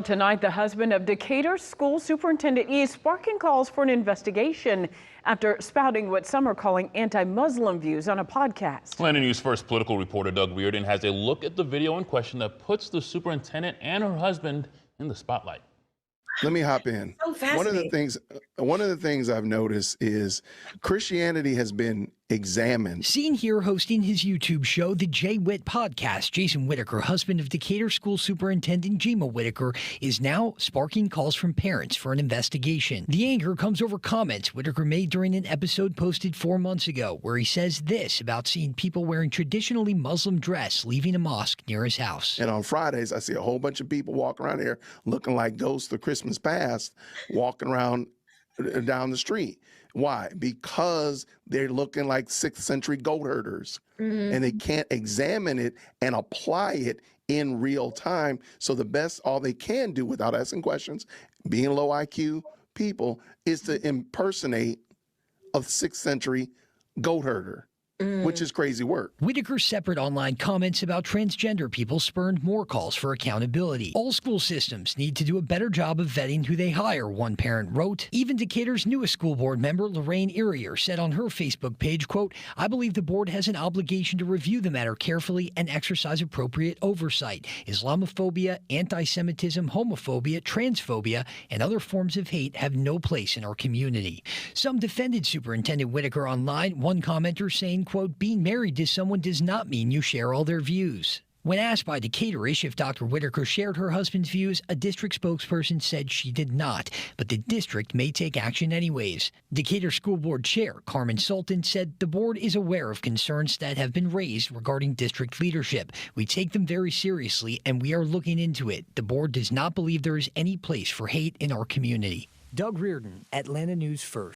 Tonight, the husband of Decatur school superintendent is sparking calls for an investigation after spouting what some are calling anti-Muslim views on a podcast. Atlanta News First political reporter Doug Reardon has a look at the video in question that puts the superintendent and her husband in the spotlight. Let me hop in. So fascinating. One of the things I've noticed is Christianity has been examined. Seen here hosting his YouTube show, the J Whit podcast, Gyimah Whitaker, husband of Decatur school superintendent Gyimah Whitaker, is now sparking calls from parents for an investigation. The anger comes over comments Whitaker made during an episode posted 4 months ago, where he says this about seeing people wearing traditionally Muslim dress leaving a mosque near his house. And on Fridays, I see a whole bunch of people walking around here looking like ghosts of Christmas past, walking around down the street. Why? Because they're looking like 6th century goat herders, and they can't examine it and apply it in real time. So all they can do without asking questions, being low IQ people, is to impersonate a 6th century goat herder. Which is crazy work. Whitaker's separate online comments about transgender people spurned more calls for accountability. All school systems need to do a better job of vetting who they hire, one parent wrote. Even Decatur's newest school board member, Lorraine Irier, said on her Facebook page, quote, "I believe the board has an obligation to review the matter carefully and exercise appropriate oversight. Islamophobia, anti-Semitism, homophobia, transphobia, and other forms of hate have no place in our community." Some defended Superintendent Whitaker online, one commenter saying, quote, "Being married to someone does not mean you share all their views." When asked by Decatur-ish if Dr. Whitaker shared her husband's views, a district spokesperson said she did not, but the district may take action anyways. Decatur School Board Chair Carmen Sultan said the board is aware of concerns that have been raised regarding district leadership. We take them very seriously and we are looking into it. The board does not believe there is any place for hate in our community. Doug Reardon, Atlanta News First.